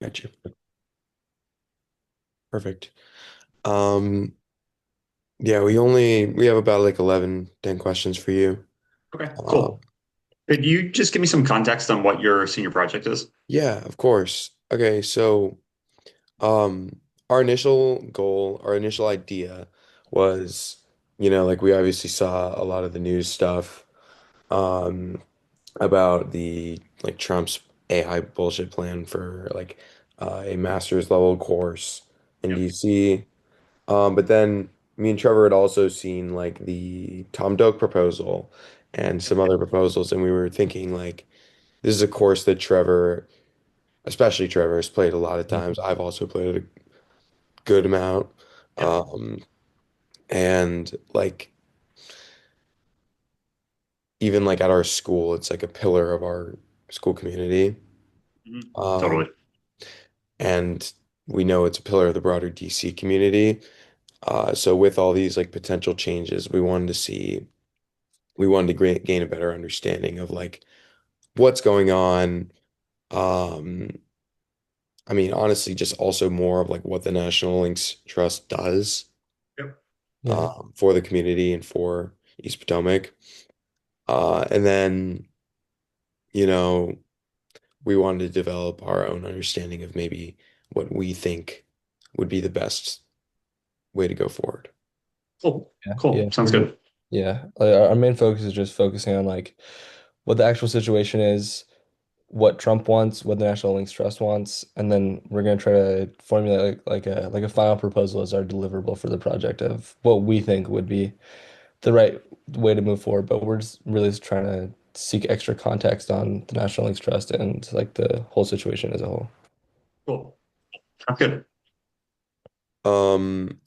Got you. Perfect. Um, yeah, we have about like 11, 10 questions for you. Okay, Uh, cool. Could you just give me some context on what your senior project is? yeah, of course. Okay, so our initial goal, our initial idea was, like we obviously saw a lot of the news stuff um about the like Trump's AI bullshit plan for like a master's level course in Yep. DC. But then me and Trevor had also seen like the Tom Doak proposal and some other proposals, and we were thinking like this is a course that Trevor, especially Trevor, has played a lot of times. I've also played a good amount. Yep. Um, and like even like at our school, it's like a pillar of our school community. Um, Totally. and we know it's a pillar of the broader DC community. So with all these like potential changes, we wanted to gain a better understanding of like what's going on. Um, I mean, honestly, just also more of like what the National Links Trust does Yep. Yeah. for the community and for East Potomac. And then, you know, we wanted to develop our own understanding of maybe what we think would be the best way to go forward. Cool. Yeah. Yeah. Cool. Sounds good. Yeah. Like, our main focus is just focusing on like what the actual situation is, what Trump wants, what the National Links Trust wants, and then we're gonna try to formulate like a final proposal as our deliverable for the project of what we think would be the right way to move forward. But we're just trying to seek extra context on the National Links Trust and like the whole situation as a whole. Cool. Sounds good.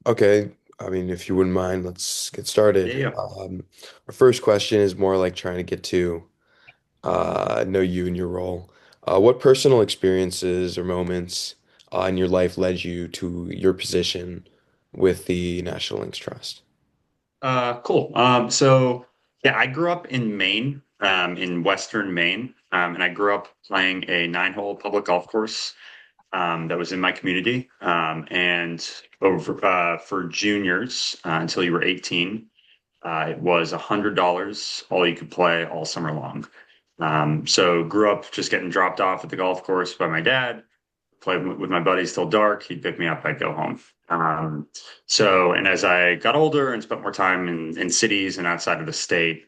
Okay. I mean, if you wouldn't mind, let's get Yeah, started. yeah. Our first question is more like trying to get to know you and your role. What personal experiences or moments in your life led you to your position with the National Links Trust? Cool. So yeah, I grew up in Maine, in Western Maine, and I grew up playing a nine-hole public golf course that was in my community. And over for juniors until you were 18, it was $100 all you could play all summer long. So grew up just getting dropped off at the golf course by my dad, played with my buddies till dark. He'd pick me up, I'd go home. And as I got older and spent more time in cities and outside of the state,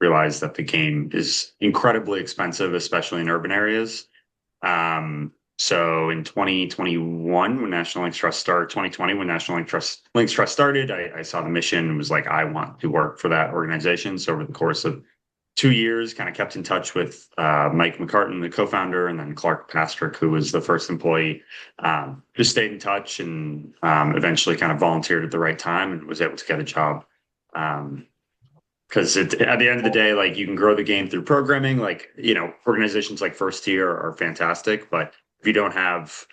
realized that the game is incredibly expensive, especially in urban areas. So in 2021, when National Links Trust started, 2020, when Links Trust started, I saw the mission and was like, I want to work for that organization. So over the course of 2 years, kind of kept in touch with Mike McCartan, the co-founder, and then Clark Pastrick, who was the first employee. Just stayed in touch and eventually kind of volunteered at the right time and was able to get a job. Because at the end of the day, like you can grow the game through programming. Like, organizations like First Tier are fantastic, but if you don't have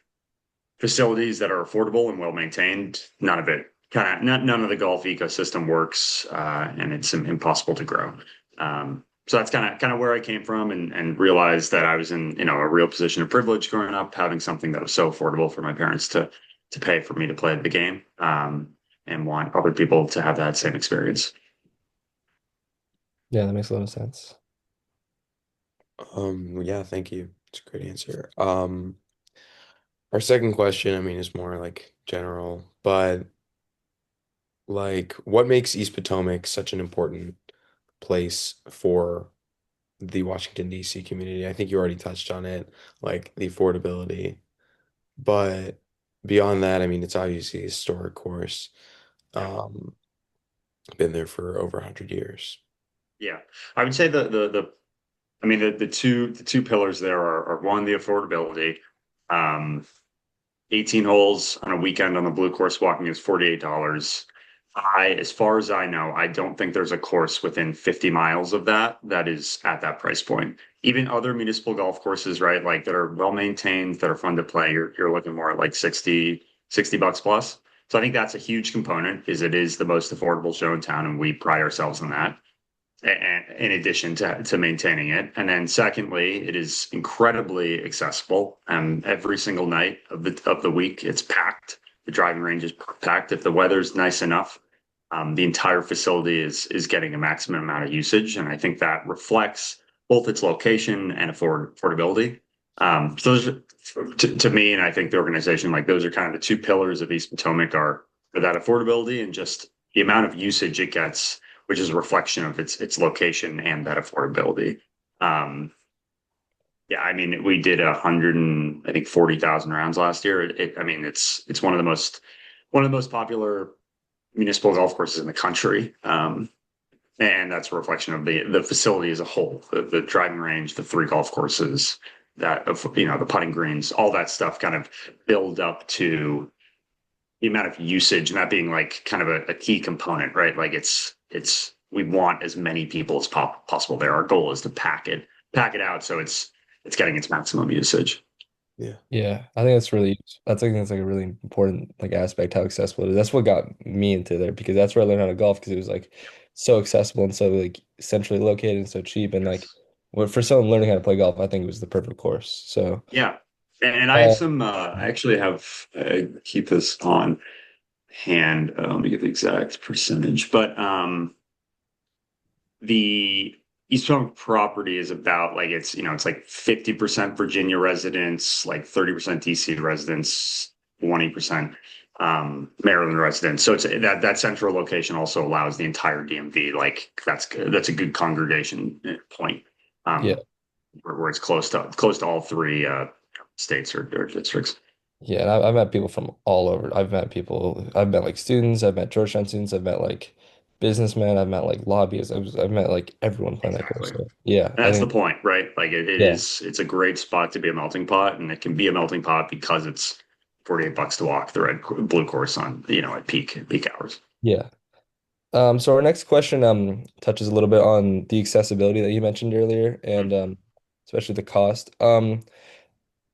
facilities that are affordable and well maintained, none of it none of the golf ecosystem works, and it's impossible to grow. So that's kind of where I came from, and realized that I was in a real position of privilege growing up, having something that was so affordable for my parents to pay for me to play the game, and want other people to have that same experience. Yeah, that makes a lot of sense. Yeah, thank you. It's a great answer. Our second question, I mean, is more like general, but like what makes East Potomac such an important place for the Washington, D.C. community? I think you already touched on it, like the affordability. But beyond that, I mean, it's obviously a historic course. Yeah. Um, been there for over 100 years. Yeah, I would say I mean the two pillars there are one, the affordability. Um, 18 holes on a weekend on the blue course walking is $48. As far as I know, I don't think there's a course within 50 miles of that is at that price point. Even other municipal golf courses, right, like that are well maintained, that are fun to play, you're looking more at like 60 bucks plus. So I think that's a huge component, is it is the most affordable show in town, and we pride ourselves on that. in addition to maintaining it. And then secondly, it is incredibly accessible. Every single night of the week, it's packed. The driving range is packed. If the weather's nice enough, the entire facility is getting a maximum amount of usage, and I think that reflects both its location and affordability. So those are, to me, and I think the organization, like those are kind of the two pillars of East Potomac are for that affordability and just the amount of usage it gets, which is a reflection of its location and that affordability. Um, yeah, I mean, we did 100 and I think 40,000 rounds last year. I mean, it's one of the most popular municipal golf courses in the country. And that's a reflection of the facility as a whole, the driving range, the three golf courses, that of the putting greens, all that stuff kind of build up to the amount of usage, and that being like kind of a key component, right? Like it's we want as many people as possible there. Our goal is to pack it out so it's getting its maximum usage. Yeah. Yeah, I think that's I think that's like a really important like aspect how accessible it is. That's what got me into there because that's where I learned how to golf because it was like so accessible and so like centrally located and so cheap and like Yes. for someone learning how to play golf, I think it was the perfect course. So, Yeah. And I have uh, some, I actually have, keep this on hand. Let me get the exact percentage, but the East Point property is about like it's like 50% Virginia residents, like 30% DC residents, 20% Maryland residents. So it's that central location also allows the entire DMV. Like that's a good congregation point. yeah. Um, where it's close to all three states or districts. Yeah, and I've met people from all over. I've met like students, I've met Georgetown students, I've met like businessmen, I've met like lobbyists, I've met like everyone playing that course. Exactly. So yeah, I That's the think point, right? Like yeah, it's a great spot to be a melting pot, and it can be a melting pot because it's 48 bucks to walk the blue course on, at peak hours. yeah. So our next question touches a little bit on the accessibility that you mentioned earlier and especially the cost.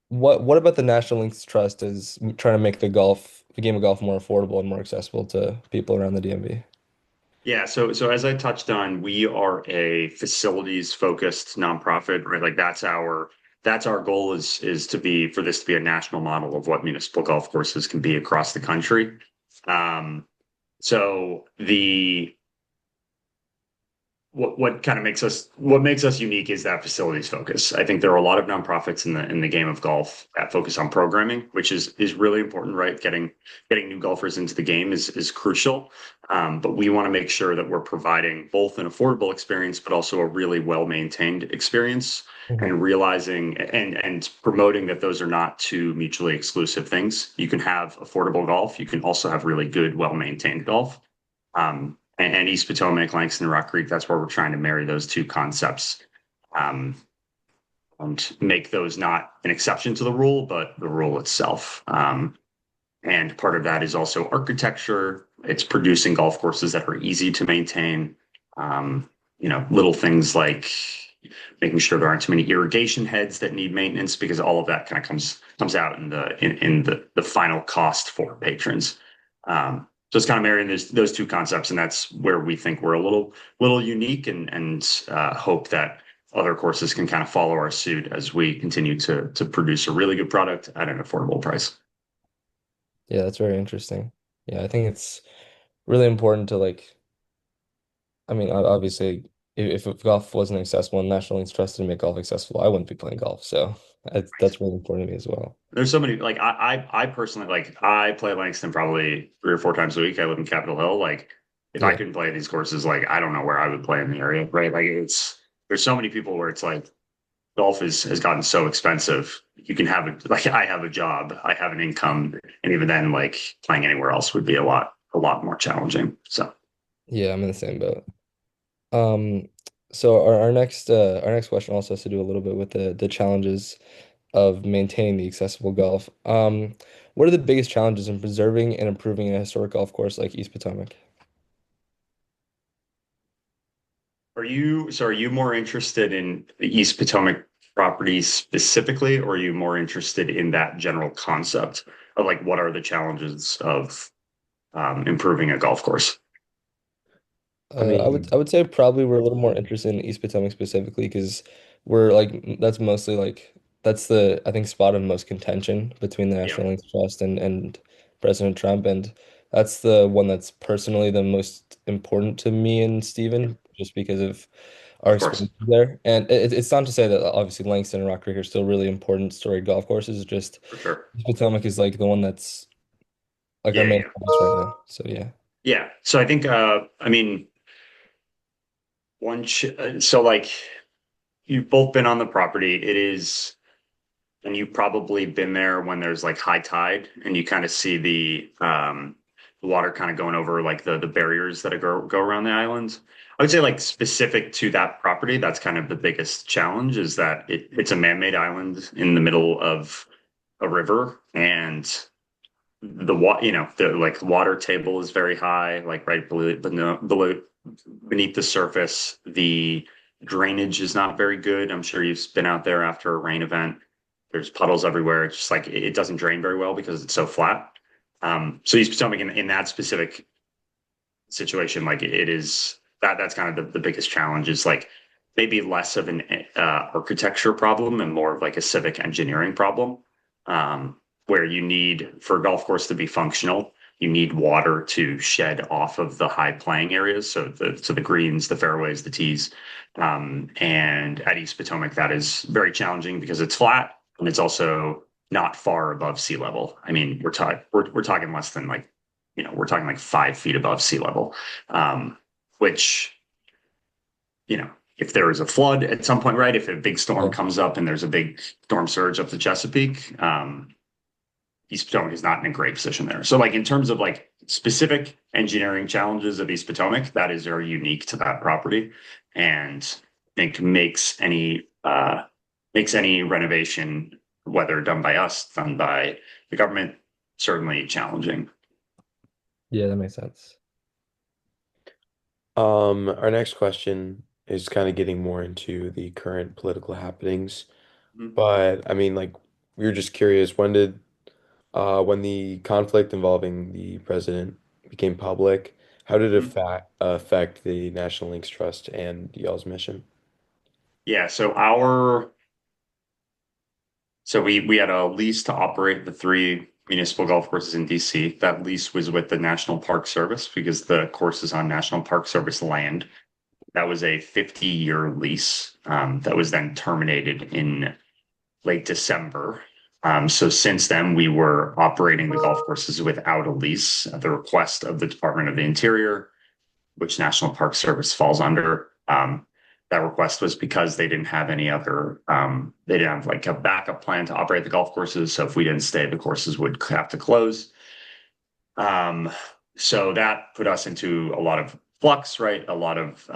What about the National Links Trust is trying to make the game of golf more affordable and more accessible to people around the DMV? Yeah, so as I touched on, we are a facilities focused nonprofit, right? Like that's our goal is to be for this to be a national model of what municipal golf courses can be across the country. So the what kind of makes us unique is that facilities focus. I think there are a lot of nonprofits in the game of golf that focus on programming, which is really important, right? Getting new golfers into the game is crucial. But we want to make sure that we're providing both an affordable experience, but also a really well-maintained experience, Mhm. and realizing and promoting that those are not two mutually exclusive things. You can have affordable golf, you can also have really good, well-maintained golf. And East Potomac, Langston, Rock Creek, that's where we're trying to marry those two concepts, um, and make those not an exception to the rule, but the rule itself. And part of that is also architecture. It's producing golf courses that are easy to maintain. Little things like making sure there aren't too many irrigation heads that need maintenance, because all of that kind of comes out in the final cost for patrons. So it's kind of marrying those two concepts, and that's where we think we're a little unique, and hope that other courses can kind of follow our suit as we continue to produce a really good product at an affordable price. Yeah, that's very interesting. Yeah, I think it's really important to like, I mean, obviously, if golf wasn't accessible and National League's trusted to make golf accessible, I wouldn't be playing golf. So that's really important to me as well. There's so many, like I personally, like I play Langston probably 3 or 4 times a week. I live in Capitol Hill. Like if I Yeah. couldn't play these courses, like I don't know where I would play in the area, right? Like there's so many people where it's like golf has gotten so expensive. You can have it like I have a job, I have an income, and even then, like playing anywhere else would be a lot more challenging. So Yeah, I'm in the same boat. Um, so our next question also has to do a little bit with the challenges of maintaining the accessible golf. What are the biggest challenges in preserving and improving a historic golf course like East Potomac? are you more interested in the East Potomac property specifically, or are you more interested in that general concept of like what are the challenges of improving a golf course? I I mean, would say probably we're a little more interested in East Potomac specifically because we're like that's mostly like that's the I think spot of most contention between the Yeah, National Links Trust and President Trump, and that's the one that's personally the most important to me and yeah, Steven just because of our of course, experience there. And it's not to say that obviously Langston and Rock Creek are still really important storied golf courses. It's just for sure. East Potomac is like the one that's like our Yeah, main yeah, focus right now. So yeah. yeah. So I think, I mean, so like you've both been on the property. It is. And you've probably been there when there's like high tide and you kind of see the water kind of going over like the barriers that go around the islands. I would say like specific to that property, that's kind of the biggest challenge is that it's a man-made island in the middle of a river and the like water table is very high, like right below beneath the surface. The drainage is not very good. I'm sure you've been out there after a rain event. There's puddles everywhere. It's just like it doesn't drain very well because it's so flat. So East Potomac in that specific situation, like it is that's kind of the biggest challenge is like maybe less of an architecture problem and more of like a civic engineering problem, where you need for a golf course to be functional, you need water to shed off of the high playing areas, so the greens, the fairways, the tees, and at East Potomac that is very challenging because it's flat and it's also not far above sea level. I mean, we're talking less than like we're talking like 5 feet above sea level, which, if there is a flood at some point, right? If a big storm Yeah. comes up and there's a big storm surge up the Chesapeake, East Potomac is not in a great position there. So, like in terms of like specific engineering challenges of East Potomac, that is very unique to that property, and I think makes any renovation, whether done by us, done by the government, certainly challenging. Yeah, that makes sense. our next question is kind of getting more into the current political happenings. Mhm. But I mean, like, we were just curious, when the conflict involving the president became public, how did it Mhm. affect the National Links Trust and y'all's mission? Yeah, so we had a lease to operate the three municipal golf courses in DC. That lease was with the National Park Service because the course is on National Park Service land. That was a 50-year lease that was then terminated in late December. So since then, we were operating the golf courses without a lease at the request of the Department of the Interior, which National Park Service falls under. That request was because they didn't have any other, they didn't have like a backup plan to operate the golf courses. So if we didn't stay, the courses would have to close. Um, so that put us into a lot of flux, right? A lot of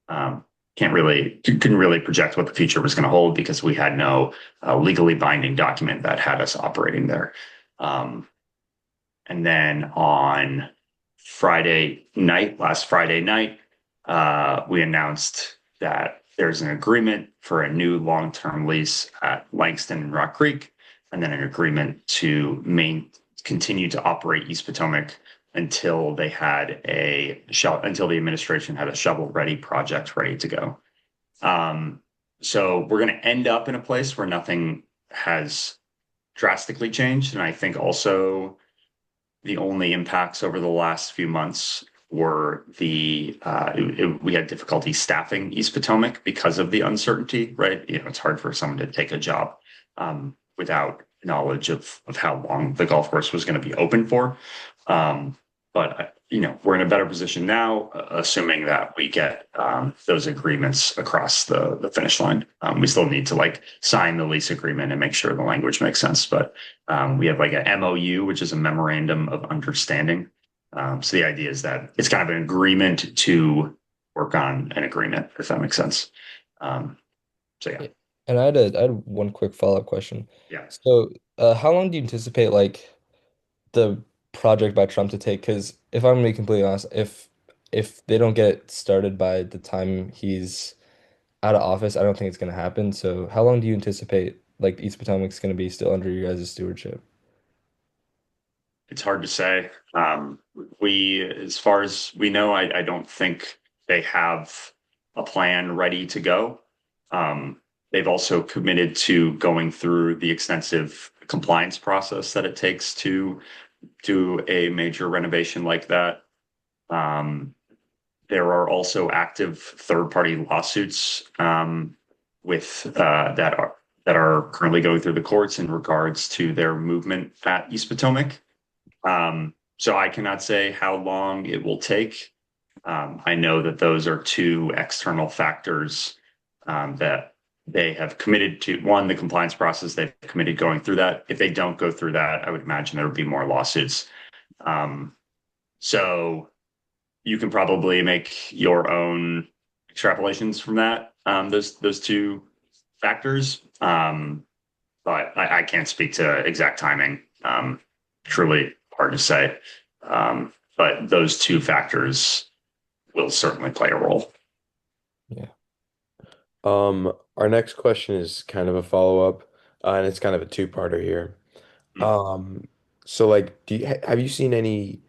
um, couldn't really project what the future was going to hold because we had no legally binding document that had us operating there. Um, and then on last Friday night, we announced that there's an agreement for a new long-term lease at Langston and Rock Creek, and then an agreement to continue to operate East Potomac until until the administration had a shovel-ready project ready to go. Um, so we're going to end up in a place where nothing has drastically changed, and I think also the only impacts over the last few months were we had difficulty staffing East Potomac because of the uncertainty, right? It's hard for someone to take a job without knowledge of how long the golf course was going to be open for. Um, but we're in a better position now, assuming that we get those agreements across the finish line. We still need to like sign the lease agreement and make sure the language makes sense, but we have like a MOU, which is a memorandum of understanding. So the idea is that it's kind of an agreement to work on an agreement, if that makes sense. Um, so yeah, Yeah. And I had one quick follow-up question. yeah. So, how long do you anticipate like the project by Trump to take? Because if I'm gonna be completely honest, if they don't get it started by the time he's out of office, I don't think it's gonna happen. So, how long do you anticipate like East Potomac's gonna be still under your guys' stewardship? It's hard to say. As far as we know, I don't think they have a plan ready to go. They've also committed to going through the extensive compliance process that it takes to do a major renovation like that. Um, there are also active third-party lawsuits with that are currently going through the courts in regards to their movement at East Potomac. So I cannot say how long it will take. I know that those are two external factors that they have committed to. One, the compliance process, they've committed going through that. If they don't go through that, I would imagine there would be more lawsuits. Um, so you can probably make your own extrapolations from that, those two factors. But I can't speak to exact timing. Truly hard to say. But those two factors will certainly play a role. Yeah. Our next question is kind of a follow-up, and it's kind of a two-parter here. Mm, Um, so like, have you seen any?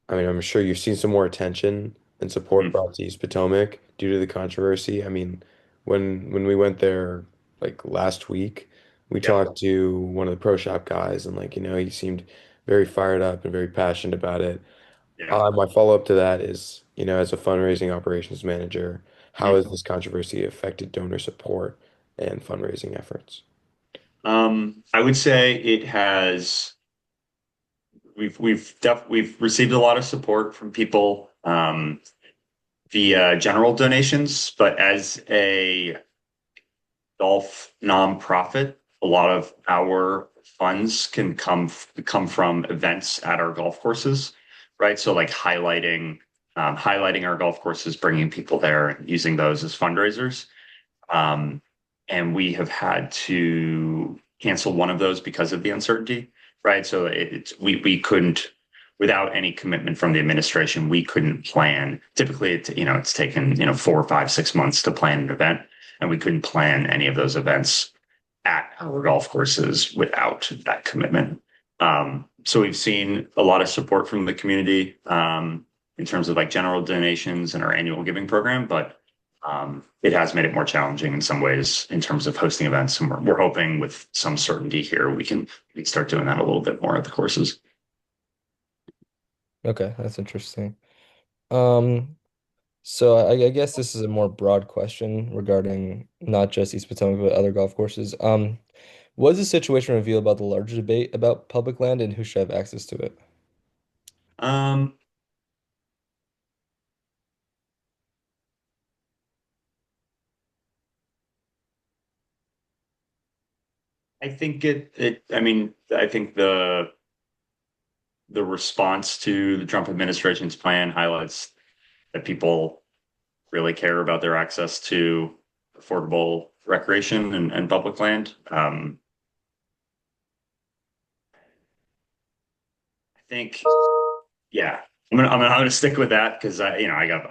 I mean, I'm sure you've seen some more attention and support mm, brought to East Potomac due to the controversy. I mean, when we went there like last week, we yeah, talked to one of the pro shop guys, and like, he seemed very fired up and very passionate about it. yeah. My follow-up to that is, as a fundraising operations manager, how Mm. has this controversy affected donor support and fundraising efforts? I would say it has. We've received a lot of support from people via general donations, but as a golf nonprofit, a lot of our funds can come from events at our golf courses, right? So like highlighting our golf courses, bringing people there, and using those as fundraisers. Um, and we have had to cancel one of those because of the uncertainty, right? So we couldn't, without any commitment from the administration, we couldn't plan. Typically, it's taken 4 or 5, 6 months to plan an event, and we couldn't plan any of those events at our golf courses without that commitment. So we've seen a lot of support from the community in terms of like general donations and our annual giving program, but it has made it more challenging in some ways in terms of hosting events. And we're hoping with some certainty here we can start doing that a little bit more at the courses. Okay, that's interesting. Um, so I guess this is a more broad question regarding not just East Potomac but other golf courses. What does the situation reveal about the larger debate about public land and who should have access to it? Um, I think I mean, I think the response to the Trump administration's plan highlights that people really care about their access to affordable recreation and public land. I think, yeah, I'm gonna stick with that because I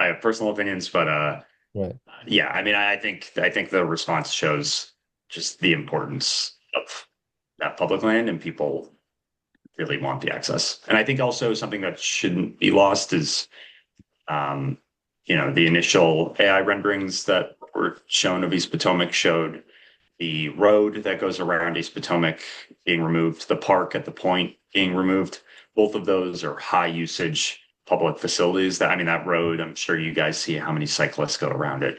have personal opinions, but Right. yeah, I mean, I think the response shows just the importance of that public land, and people really want the access. And I think also something that shouldn't be lost is Um, the initial AI renderings that were shown of East Potomac showed the road that goes around East Potomac being removed, the park at the point being removed. Both of those are high usage public facilities. That road, I'm sure you guys see how many cyclists go around it.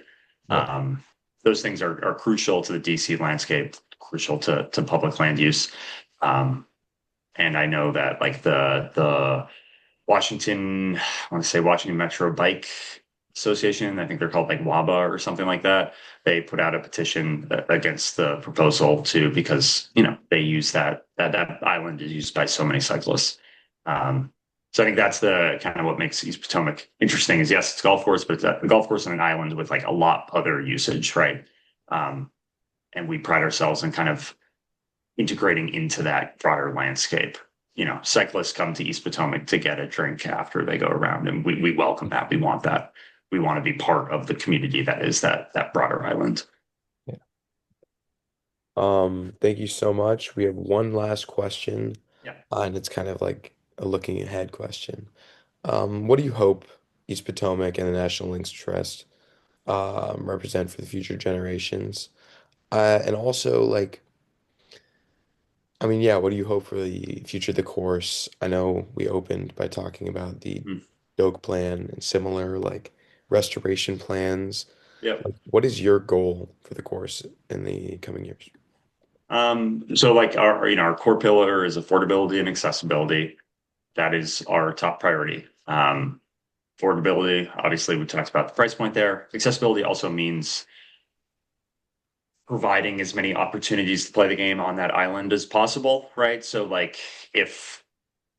Yep. Those things are crucial to the DC landscape, crucial to public land use. Um, and I know that like the Washington, I want to say Washington Metro Bike Association. I think they're called like WABA or something like that. They put out a petition against the proposal too, because they use that island is used by so many cyclists. Um, so I think that's the kind of what makes East Potomac interesting. Is yes, it's a golf course, but it's a golf course on an island with like a lot other usage, right? Um, and we pride ourselves in kind of integrating into that broader landscape. Cyclists come to East Potomac to get a drink after they go around, and we welcome that. We want that. We want to be part of the community that is that broader island. Yeah. Thank you so much. We have one last question, Yeah. and it's kind of like a looking ahead question. What do you hope East Potomac and the National Links Trust represent for the future generations? And also, like, I mean, yeah, what do you hope for the future of the course? I know we opened by talking about the Mm. Doak plan and similar like restoration plans. Yep. Like, what is your goal for the course in the coming years? So like our core pillar is affordability and accessibility. That is our top priority. Affordability, obviously, we talked about the price point there. Accessibility also means providing as many opportunities to play the game on that island as possible, right? So like if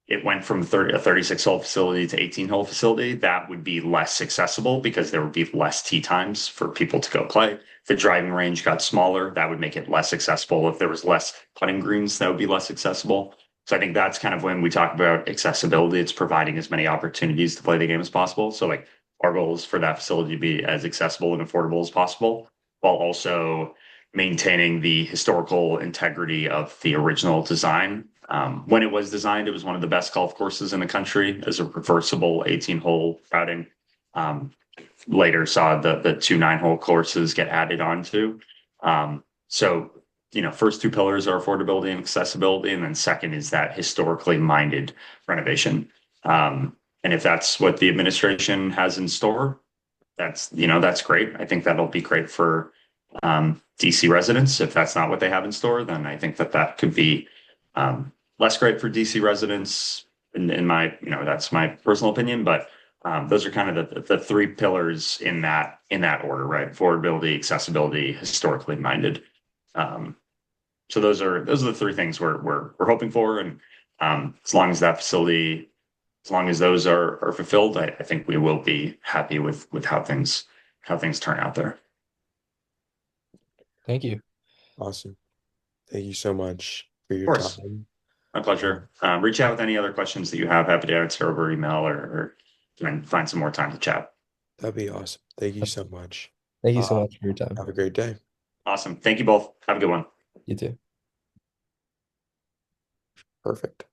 it went from a 36 hole facility to 18-hole facility, that would be less accessible because there would be less tee times for people to go play. If the driving range got smaller, that would make it less accessible. If there was less putting greens, that would be less accessible. So I think that's kind of when we talk about accessibility, it's providing as many opportunities to play the game as possible. So like our goal is for that facility to be as accessible and affordable as possible, while also maintaining the historical integrity of the original design. When it was designed, it was one of the best golf courses in the country as a reversible 18-hole routing. Um, Later saw the two 9-hole courses get added onto. So, first two pillars are affordability and accessibility, and then second is that historically minded renovation. And if that's what the administration has in store, that's great. I think that'll be great for DC residents. If that's not what they have in store, then I think that could be less great for DC residents. In my, that's my personal opinion, but those are kind of the three pillars in that order, right? Affordability, accessibility, historically minded. Um, so those are the three things we're hoping for, and as long as those are fulfilled, I think we will be happy with how things turn out there. Of Thank you. Awesome. Thank you so much for your course. time. My Um, pleasure. Reach out with any other questions that you have. Happy to answer over email or find some more time to chat. that'd be awesome. Thank you so much. Thank you so Uh, much for your time. have a great day. Awesome. Thank you both. Have a good one. You too. Perfect.